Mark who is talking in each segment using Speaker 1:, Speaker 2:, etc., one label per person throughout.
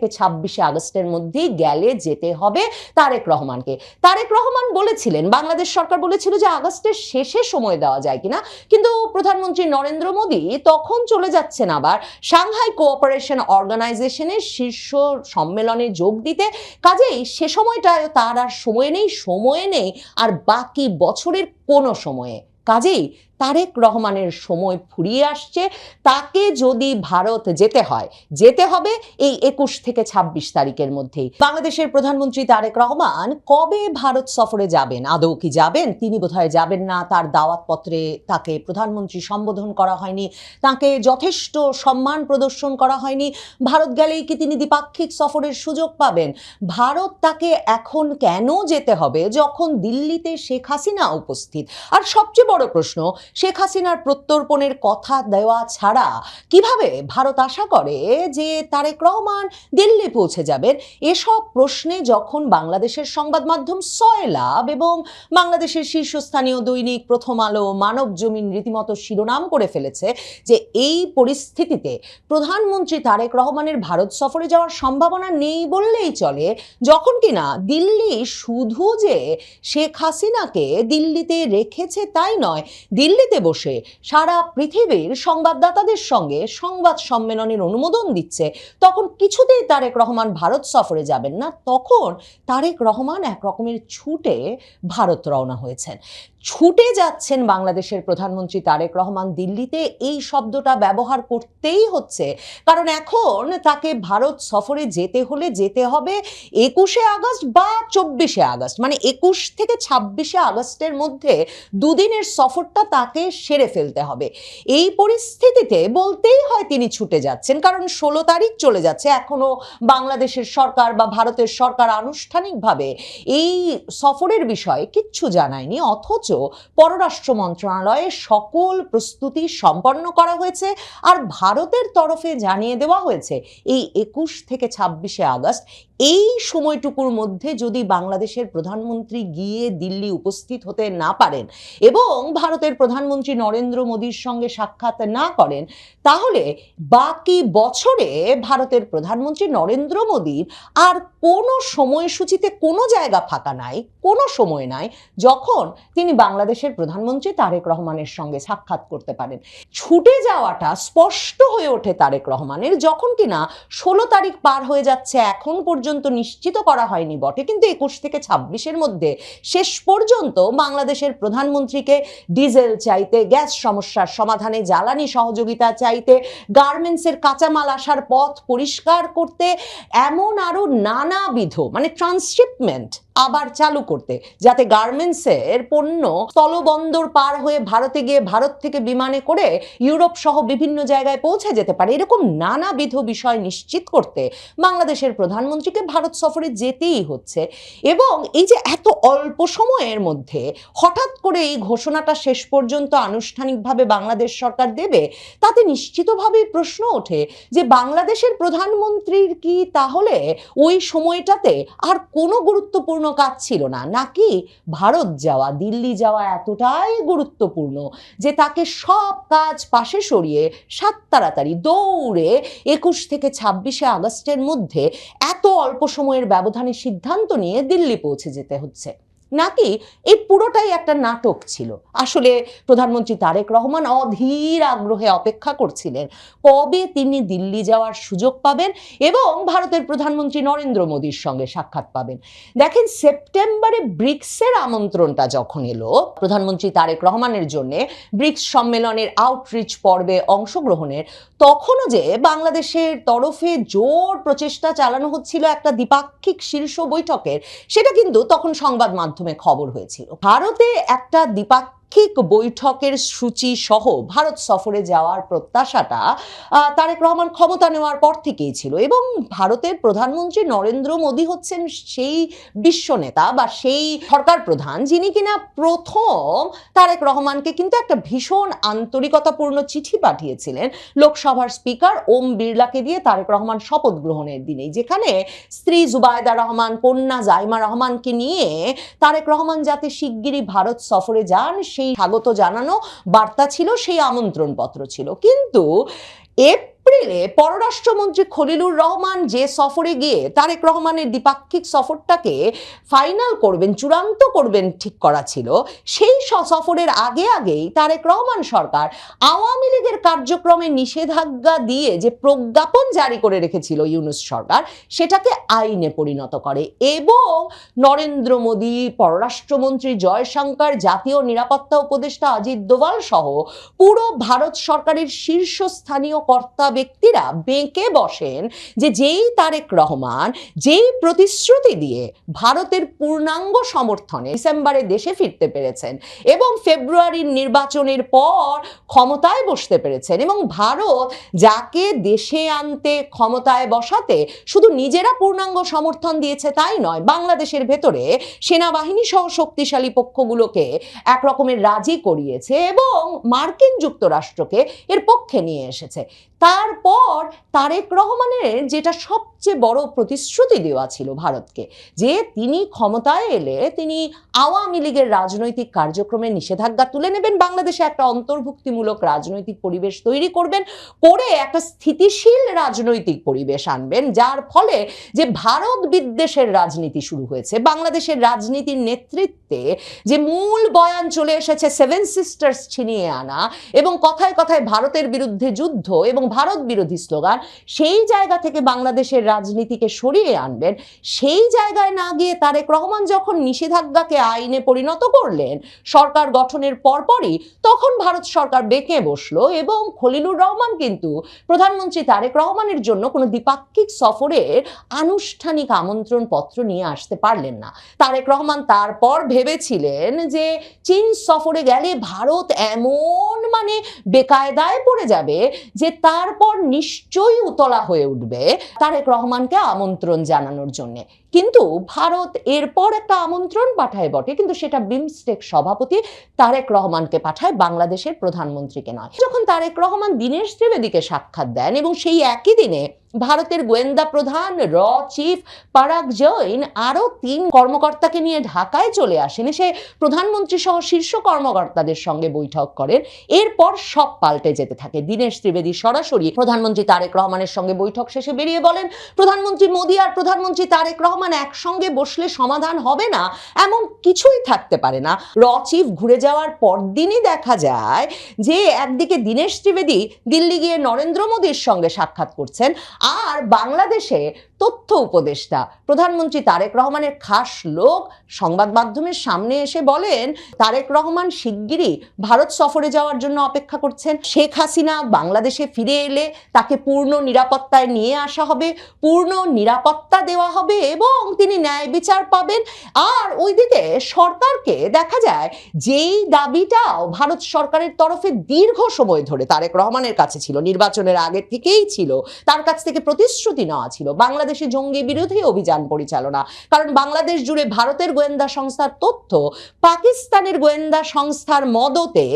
Speaker 1: 26 আগস্টের মধ্যেই গেলে যেতে হবে তারেক রহমানকে। তারেক রহমান বলেছিলেন, বাংলাদেশ সরকার বলেছিল যে আগস্টের শেষে সময় দেওয়া যায় কিনা, কিন্তু প্রধানমন্ত্রী নরেন্দ্র মোদী তখন চলে যাচ্ছেন আবার সাংহাই কোঅপারেশন অর্গানাইজেশনের শীর্ষ সম্মেলনে যোগ দিতে। কাজেই সে সময়টায় তার আর সময় নেই আর বাকি বছরের কোনো সময়ে। কাজেই তারেক রহমানের সময় ফুরিয়ে আসছে। তাকে যদি ভারত যেতে হবে এই 21 থেকে 26 তারিখের মধ্যেই। বাংলাদেশের প্রধানমন্ত্রী তারেক রহমান কবে ভারত সফরে যাবেন, আদৌ কি যাবেন? তিনি বোধহয় যাবেন না। তার দাওয়াতপত্রে তাকে প্রধানমন্ত্রী সম্বোধন করা হয়নি, তাকে যথেষ্ট সম্মান প্রদর্শন করা হয়নি। ভারত গেলেই কি তিনি দ্বিপাক্ষিক সফরের সুযোগ পাবেন? ভারত তাকে এখন কেন যেতে হবে যখন দিল্লিতে শেখ হাসিনা উপস্থিত? আর সবচেয়ে বড় প্রশ্ন, শেখ হাসিনার প্রত্যর্পণের কথা দেওয়া ছাড়া কিভাবে ভারত আশা করে যে তারেক রহমান দিল্লি পৌঁছে যাবেন? এসব প্রশ্নে যখন বাংলাদেশের সংবাদ মাধ্যম সয়লাব এবং বাংলাদেশের শীর্ষস্থানীয় দৈনিক প্রথম আলো, মানব জমিন রীতিমতো শিরোনাম করে ফেলেছে যে এই পরিস্থিতিতে প্রধানমন্ত্রী তারেক রহমানের ভারত সফরে যাওয়ার সম্ভাবনা নেই বললেই চলে, যখন কিনা দিল্লি শুধু যে শেখ হাসিনাকে দিল্লিতে রেখেছে তাই নয়, দিল্লিতে বসে সারা পৃথিবীর সংবাদদাতাদের সঙ্গে সংবাদ সম্মেলনের অনুমোদন দিচ্ছে, তখন কিছুতেই তারেক রহমান ভারত সফরে যাবেন না। তখন তারেক রহমান এক রকমের ছুটে ভারত রওনা হয়েছেন। ছুটে যাচ্ছেন বাংলাদেশের প্রধানমন্ত্রী তারেক রহমান দিল্লিতে, এই শব্দটা ব্যবহার করতেই হচ্ছে, কারণ এখন তাকে ভারত সফরে যেতে হবে 21শে আগস্ট বা 24শে আগস্ট, মানে 21 থেকে 26শে আগস্টের মধ্যে দুদিনের সফরটা তাকে সেরে ফেলতে হবে। এই পরিস্থিতিতে বলতেই হয় তিনি ছুটে যাচ্ছেন, কারণ 16 তারিখ চলে যাচ্ছে, এখনো বাংলাদেশের সরকার বা ভারতের সরকার আনুষ্ঠানিকভাবে এই সফরের বিষয়ে কিচ্ছু জানায়নি। অথচ পররাষ্ট্র মন্ত্রণালয়ে সকল প্রস্তুতি সম্পন্ন করা হয়েছে আর ভারতের তরফে জানিয়ে দেওয়া হয়েছে এই 21 থেকে 26শে আগস্ট এই সময়টুকুর মধ্যে যদি বাংলাদেশের প্রধানমন্ত্রী গিয়ে দিল্লি উপস্থিত হতে না পারেন এবং ভারতের প্রধানমন্ত্রী নরেন্দ্র মোদীর সঙ্গে সাক্ষাৎ না করেন, তাহলে বাকি বছরে ভারতের প্রধানমন্ত্রী নরেন্দ্র মোদীর আর কোনো সময়সূচিতে কোনো জায়গা ফাঁকা নাই, কোনো সময় নাই যখন তিনি বাংলাদেশের প্রধানমন্ত্রী তারেক রহমানের সঙ্গে সাক্ষাৎ করতে পারেন। ছুটে যাওয়াটা স্পষ্ট হয়ে ওঠে তারেক রহমানের যখন কিনা 16 তারিখ পার হয়ে যাচ্ছে, এখন পর্যন্ত নিশ্চিত করা হয়নি বটে, কিন্তু 21 থেকে 26-এর মধ্যে শেষ পর্যন্ত বাংলাদেশের প্রধানমন্ত্রীকে ডিজেল চাইতে, গ্যাস সমস্যার সমাধানে জ্বালানি সহযোগিতা চাইতে, গার্মেন্টসের কাঁচামাল আসার পথ পরিষ্কার করতে, এমন আরো নানাবিধ মানে ট্রান্সশিপমেন্ট আবার চালু করতে, যাতে গার্মেন্টসের পণ্য স্থলবন্দর পার হয়ে ভারতে গিয়ে ভারত থেকে বিমানে করে ইউরোপ সহ বিভিন্ন জায়গায় পৌঁছে যেতে পারে, এরকম নানাবিধ বিষয় নিশ্চিত করতে বাংলাদেশের প্রধানমন্ত্রীকে ভারত সফরে যেতেই হচ্ছে। এবং এই যে এত অল্প সময়ের মধ্যে হঠাৎ করে এই ঘোষণাটা শেষ পর্যন্ত আনুষ্ঠানিকভাবে বাংলাদেশ সরকার দেবে, তাতে নিশ্চিতভাবেই প্রশ্ন ওঠে যে বাংলাদেশের প্রধানমন্ত্রীর কি তাহলে ওই সময়টাতে আর কোনো গুরুত্বপূর্ণ কাজ ছিল না, নাকি ভারত যাওয়া, দিল্লি যাওয়া এতটাই গুরুত্বপূর্ণ যে তাকে সব কাজ পাশে সরিয়ে তাড়াতাড়ি দৌড়ে 21 থেকে 26শে আগস্টের মধ্যে এত অল্প সময়ের ব্যবধানে সিদ্ধান্ত নিয়ে দিল্লি পৌঁছে যেতে হচ্ছে? নাকি এই পুরোটাই একটা নাটক ছিল? আসলে প্রধানমন্ত্রী তারেক রহমান অধীর আগ্রহে অপেক্ষা করছিলেন কবে তিনি দিল্লি যাওয়ার সুযোগ পাবেন এবং ভারতের প্রধানমন্ত্রী নরেন্দ্র মোদীর সঙ্গে সাক্ষাৎ পাবেন। দেখেন, সেপ্টেম্বরে ব্রিক্সের আমন্ত্রণটা যখন এলো প্রধানমন্ত্রী তারেক রহমানের জন্য ব্রিক্স সম্মেলনের আউটরিচ পর্বে অংশগ্রহণের, তখনও যে বাংলাদেশের তরফে জোর প্রচেষ্টা চালানো হচ্ছিল একটা দ্বিপাক্ষিক শীর্ষ বৈঠকের, সেটা কিন্তু তখন সংবাদ মাধ্যমে খবর হয়েছিল। ভারতে একটা দ্বিপাক্ষিক বৈঠকের সূচি সহ ভারত সফরে যাওয়ার প্রত্যাশাটা তারেক রহমান ক্ষমতা নেওয়ার পর থেকেই ছিল এবং ভারতের প্রধানমন্ত্রী নরেন্দ্র মোদী হচ্ছেন সেই বিশ্ব নেতা বা সেই সরকার প্রধান যিনি কিনা প্রথম তারেক রহমানকে কিন্তু একটা ভীষণ আন্তরিকতাপূর্ণ চিঠি পাঠিয়েছিলেন লোকসভার স্পিকার ওম বিড়লাকে দিয়ে তারেক রহমান শপথ গ্রহণের দিনেই, যেখানে স্ত্রী জুবায়দা রহমান, কন্যা জাইমা রহমানকে নিয়ে তারেক রহমান যাতে শিগগিরই ভারত সফরে যান সেই স্বাগত জানানো বার্তা ছিল, সেই আমন্ত্রণ পত্র ছিল। কিন্তু এপ্রিলে পররাষ্ট্রমন্ত্রী খলিলুর রহমান যে সফরে গিয়ে তারেক রহমানের দ্বিপাক্ষিক সফরটাকে ফাইনাল করবেন, চূড়ান্ত করবেন ঠিক করা ছিল, সেই সফরের আগেই তারেক রহমান সরকার আওয়ামী লীগের কার্যক্রমে নিষেধাজ্ঞা দিয়ে যে প্রজ্ঞাপন জারি করে রেখেছিল ইউনূস সরকার, সেটাকে আইনে পরিণত করে এবং নরেন্দ্র মোদী, পররাষ্ট্রমন্ত্রী জয়শঙ্কর, জাতীয় নিরাপত্তা উপদেষ্টা অজিত দোভাল সহ পুরো ভারত সরকারের শীর্ষস্থানীয় কর্তা ব্যক্তিরা বেঁকে বসেন যে যেই তারেক রহমান যেই প্রতিশ্রুতি দিয়ে ভারতের পূর্ণাঙ্গ সমর্থনে ডিসেম্বরে দেশে ফিরতে পেরেছেন এবং ফেব্রুয়ারির নির্বাচনের পর ক্ষমতায় বসতে পেরেছেন, এবং ভারত যাকে দেশে আনতে, ক্ষমতায় বসাতে শুধু নিজেরা পূর্ণাঙ্গ সমর্থন দিয়েছে তাই নয়, বাংলাদেশের ভেতরে সেনাবাহিনী সহ শক্তিশালী পক্ষগুলোকে এক রকমের রাজি করিয়েছে এবং মার্কিন যুক্তরাষ্ট্রকে এর পক্ষে নিয়ে এসেছে। তারপর তারেক রহমানের যেটা সবচেয়ে বড় প্রতিশ্রুতি দেওয়া ছিল ভারতকে, যে তিনি ক্ষমতায় এলে তিনি আওয়ামী লীগের রাজনৈতিক কার্যক্রমে নিষেধাজ্ঞা তুলে নেবেন, বাংলাদেশে একটা অন্তর্ভুক্তিমূলক রাজনৈতিক পরিবেশ তৈরি করবেন, করে একটা স্থিতিশীল রাজনৈতিক পরিবেশ আনবেন, যার ফলে যে ভারত বিদ্বেষের রাজনীতি শুরু হয়েছে, বাংলাদেশের রাজনীতির নেতৃত্বে যে মূল বয়ান চলে এসেছে সেভেন সিস্টার্স ছিনিয়ে আনা এবং কথায় কথায় ভারতের বিরুদ্ধে যুদ্ধ এবং ভারত বিরোধী স্লোগান, সেই জায়গা থেকে বাংলাদেশের রাজনীতিকে সরিয়ে আনবেন। সেই জায়গায় না গিয়ে তারেক রহমান যখন নিষেধাজ্ঞাকে আইনে পরিণত করলেন সরকার গঠনের পরপরই, তখন ভারত সরকার বেঁকে বসলো এবং খলিলুর রহমান কিন্তু প্রধানমন্ত্রী তারেক রহমানের জন্য কোনো দ্বিপাক্ষিক সফরের আনুষ্ঠানিক আমন্ত্রণ পত্র নিয়ে আসতে পারলেন না। তারেক রহমান তারপর ভেবেছিলেন যে চীন সফরে গেলে ভারত এমন বেকায়দায় পড়ে যাবে যে তারপর নিশ্চয়ই উতলা হয়ে উঠবে তারেক রহমানকে আমন্ত্রণ জানানোর জন্য। কিন্তু ভারত এরপর একটা আমন্ত্রণ পাঠায় বটে, কিন্তু সেটা বিমস্টেক সভাপতি তারেক রহমানকে পাঠায়, বাংলাদেশের প্রধানমন্ত্রীকে নয়। যখন তারেক রহমান দীনেশ ত্রিবেদীকে সাক্ষাৎ দেন এবং সেই একই দিনে ভারতের গোয়েন্দা প্রধান র চিফ পারাগ জৈন আরো 3 কর্মকর্তাকে নিয়ে ঢাকায় চলে আসেন, সে প্রধানমন্ত্রী সহ শীর্ষ কর্মকর্তাদের সঙ্গে বৈঠক করেন। এরপর সব পাল্টে যেতে থাকে। দীনেশ ত্রিবেদী সরাসরি প্রধানমন্ত্রী তারেক রহমানের সঙ্গে বৈঠক শেষে বেরিয়ে বলেন, প্রধানমন্ত্রী মোদী আর প্রধানমন্ত্রী তারেক রহমান একসঙ্গে বসলে সমাধান হবে না, এমন কিছুই থাকতে পারে না। র চিফ ঘুরে যাওয়ার পরদিনই দেখা যায় যে একদিকে দীনেশ ত্রিবেদী দিল্লি গিয়ে নরেন্দ্র মোদীর সঙ্গে সাক্ষাৎ করছেন, আর বাংলাদেশে তথ্য উপদেষ্টা প্রধানমন্ত্রী তারেক রহমানের খাস লোক সংবাদ মাধ্যমের সামনে এসে বলেন তারেক রহমান শিগগিরই ভারত সফরে যাওয়ার জন্য অপেক্ষা করছেন, শেখ হাসিনা বাংলাদেশে ফিরে এলে তাকে পূর্ণ নিরাপত্তায় নিয়ে আসা হবে, পূর্ণ নিরাপত্তা দেওয়া হবে এবং তিনি ন্যায় বিচার পাবেন। আর ওইদিকে সরকারকে দেখা যায় যেই দাবিটাও ভারত সরকারের তরফে দীর্ঘ সময় ধরে তারেক রহমানের কাছে ছিল, নির্বাচনের আগে থেকেই ছিল, তার কাছ থেকে প্রতিশ্রুতি নেওয়া ছিল বাংলাদেশে জঙ্গি বিরোধী অভিযান পরিচালনা। কারণ বাংলাদেশ জুড়ে ভারতের গোয়েন্দা সংস্থার তথ্য পাকিস্তানের গোয়েন্দা সংস্থার মদতে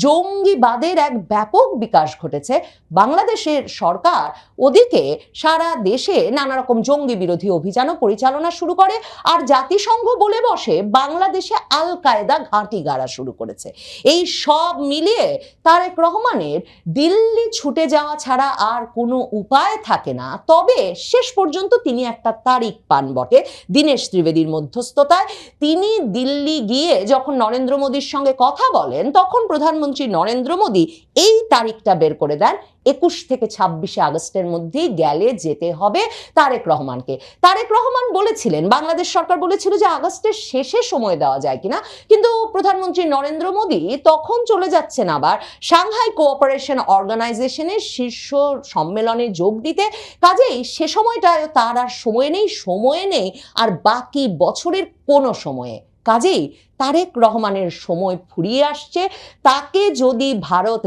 Speaker 1: জঙ্গিবাদের এক ব্যাপক বিকাশ ঘটেছে। বাংলাদেশের সরকার ওদিকে সারা দেশে নানা রকম জঙ্গি বিরোধী অভিযানও পরিচালনা শুরু করে, আর জাতিসংঘ বলে বসে বাংলাদেশে আল কায়দা ঘাঁটি গাড়া শুরু করেছে। এই সব মিলিয়ে তারেক রহমানের দিল্লি ছুটে যাওয়া ছাড়া আর কোনো উপায় থাকে না। তবে শেষ পর্যন্ত তিনি একটা তারিখ পান বটে দীনেশ ত্রিবেদীর মধ্যস্থতায়। তিনি দিল্লি গিয়ে যখন নরেন্দ্র মোদীর সঙ্গে কথা বলেন, তখন প্রধানমন্ত্রী নরেন্দ্র মোদী এই তারিখটা বের করে দেন, 21 থেকে 26 আগস্টের মধ্যেই গেলে যেতে হবে তারেক রহমানকে। তারেক রহমান বলেছিলেন, বাংলাদেশ সরকার বলেছিল যে আগস্টের শেষে সময় দেওয়া যায় কিনা, কিন্তু প্রধানমন্ত্রী নরেন্দ্র মোদী তখন চলে যাচ্ছেন আবার সাংহাই কোঅপারেশন অর্গানাইজেশনের শীর্ষ সম্মেলনে যোগ দিতে। কাজেই সে সময়টায় তার আর সময় নেই আর বাকি বছরের কোনো সময়ে। কাজেই তারেক রহমানের সময় ফুরিয়ে আসছে, তাকে যদি ভারত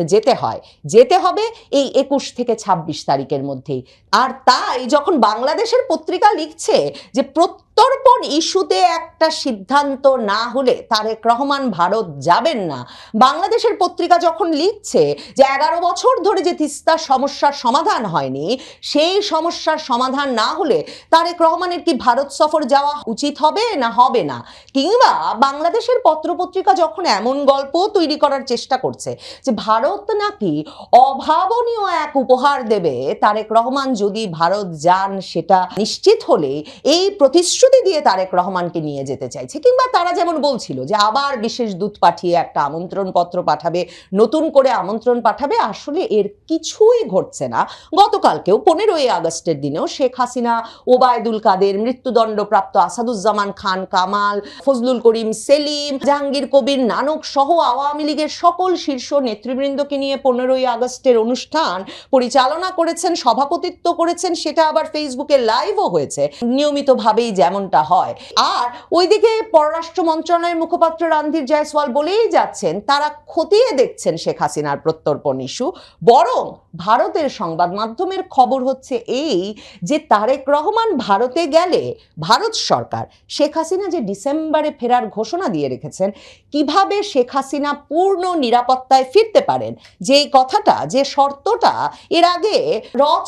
Speaker 1: যেতে হবে এই 21 থেকে 26 তারিখের মধ্যেই। আর তাই যখন বাংলাদেশের পত্রিকা লিখছে যে প্রত্যর্পণ ইস্যুতে একটা সিদ্ধান্ত না হলে তারেক রহমান ভারত যাবেন না। বাংলাদেশের পত্রিকা যখন লিখছে যে 11 বছর ধরে যে তিস্তা সমস্যার সমাধান হয়নি, সেই সমস্যার সমাধান না হলে তারেক রহমানের কি ভারত সফর যাওয়া উচিত হবে না হবে না, কিংবা বাংলাদেশের পত্রপত্রিকা যখন এমন গল্প তৈরি করার চেষ্টা করছে যে ভারত নাকি অভাবনীয় এক উপহার দেবে তারেক রহমান যদি ভারত যান, সেটা নিশ্চিত হলে এই প্রতিশ্রুতি দিয়ে তারেক রহমানকে নিয়ে যেতে চাইছে, কিংবা তারা যেমন বলছিল যে আবার বিশেষ দূত পাঠিয়ে একটা আমন্ত্রণ পত্র পাঠাবে, নতুন করে আমন্ত্রণ পাঠাবে। আসলে এর কিছুই ঘটছে না। গতকালকেও 15ই আগস্টের দিনেও শেখ হাসিনা, ওবায়দুল কাদের, মৃত্যুদণ্ডপ্রাপ্ত আসাদুজ্জামান খান কামাল, ফজলুল করিম সেলিম, জাহাঙ্গীর কবির নানক সহ আওয়ামী লীগের সকল শীর্ষ নেতৃবৃন্দকে নিয়ে 15ই আগস্টের অনুষ্ঠান পরিচালনা করেছেন, সভাপতিত্ব করেছেন। সেটা আবার ফেসবুকে লাইভও হয়েছে নিয়মিতভাবেই যেমনটা হয়। আর ওইদিকে পররাষ্ট্র মন্ত্রণালয়ের মুখপাত্র রণধীর জয়সওয়াল বলেই যাচ্ছেন তারা খতিয়ে দেখছেন শেখ হাসিনার প্রত্যর্পণ ইস্যু। বরং ভারতের সংবাদ মাধ্যমের খবর হচ্ছে এই যে তারেক রহমান ভারতে গেলে ভারত সরকার শেখ হাসিনা যে ডিসেম্বরে ফেরার ঘোষণা দিয়ে রেখেছেন, কিভাবে শেখ হাসিনা পূর্ণ নিরাপত্তায় ফিরতে পারেন, যে কথাটা, যে শর্তটা এর আগে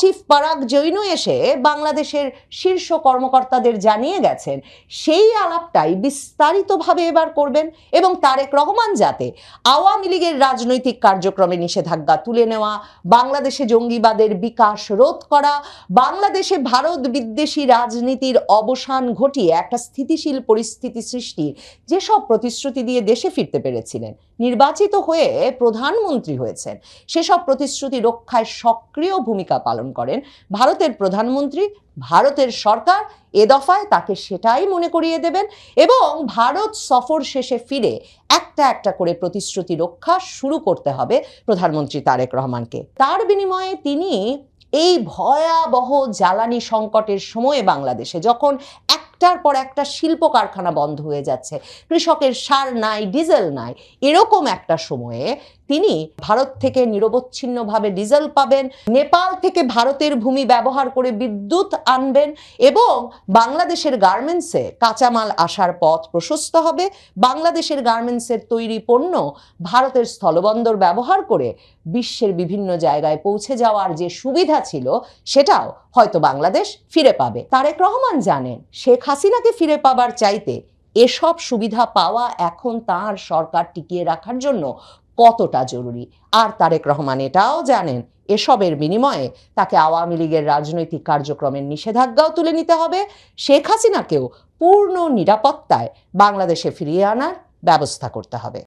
Speaker 1: চিফ পারাগ জৈন এসে বাংলাদেশের শীর্ষ কর্মকর্তাদের জানিয়ে গেছেন, সেই আলাপটাই বিস্তারিতভাবে এবার করবেন। এবং তারেক রহমান যাতে আওয়ামী লীগের রাজনৈতিক কার্যক্রমে নিষেধাজ্ঞা তুলে নেওয়া, বাংলাদেশে জঙ্গিবাদের বিকাশ রোধ করা, বাংলাদেশে ভারত বিদ্বেষী রাজনীতির অবসান ঘটিয়ে একটা স্থিতিশীল পরিস্থিতি সৃষ্টির যেসব প্রতিশ্রুতি দিয়ে দেশে ফিরতে পেরেছিলেন, নির্বাচিত হয়ে প্রধানমন্ত্রী হয়েছেন, সেসব প্রতিশ্রুতি রক্ষায় সক্রিয় ভূমিকা পালন করেন ভারতের প্রধানমন্ত্রী, ভারতের সরকার। এ দফায় তাকে সেটাই মনে করিয়ে দেবেন এবং ভারত সফর শেষে ফিরে একটা একটা করে প্রতিশ্রুতি রক্ষা শুরু করতে হবে প্রধানমন্ত্রী তারেক রহমানকে। তার বিনিময়ে তিনি এই ভয়াবহ জ্বালানি সংকটের সময়ে বাংলাদেশে যখন একটার পর একটা শিল্প কারখানা বন্ধ হয়ে যাচ্ছে, কৃষকের সার নাই, ডিজেল নাই, এরকম একটা সময়ে তিনি ভারত থেকে নিরবচ্ছিন্নভাবে ডিজেল পাবেন, নেপাল থেকে ভারতের ভূমি ব্যবহার করে বিদ্যুৎ আনবেন এবং বাংলাদেশের গার্মেন্টসে কাঁচামাল আসার পথ প্রশস্ত হবে। বাংলাদেশের গার্মেন্টসের তৈরি পণ্য ভারতের স্থলবন্দর ব্যবহার করে বিশ্বের বিভিন্ন জায়গায় পৌঁছে যাওয়ার যে সুবিধা ছিল, সেটাও হয়তো বাংলাদেশ ফিরে পাবে। তারেক রহমান জানেন শেখ হাসিনাকে ফিরে পাবার চাইতে এসব সুবিধা পাওয়া এখন তার সরকার টিকিয়ে রাখার জন্য কতটা জরুরি। আর তারেক রহমান এটাও জানেন এসবের বিনিময়ে তাকে আওয়ামী লীগের রাজনৈতিক কার্যক্রমের নিষেধাজ্ঞাও তুলে নিতে হবে, শেখ হাসিনাকেও পূর্ণ নিরাপত্তায় বাংলাদেশে ফিরিয়ে আনার ব্যবস্থা করতে হবে।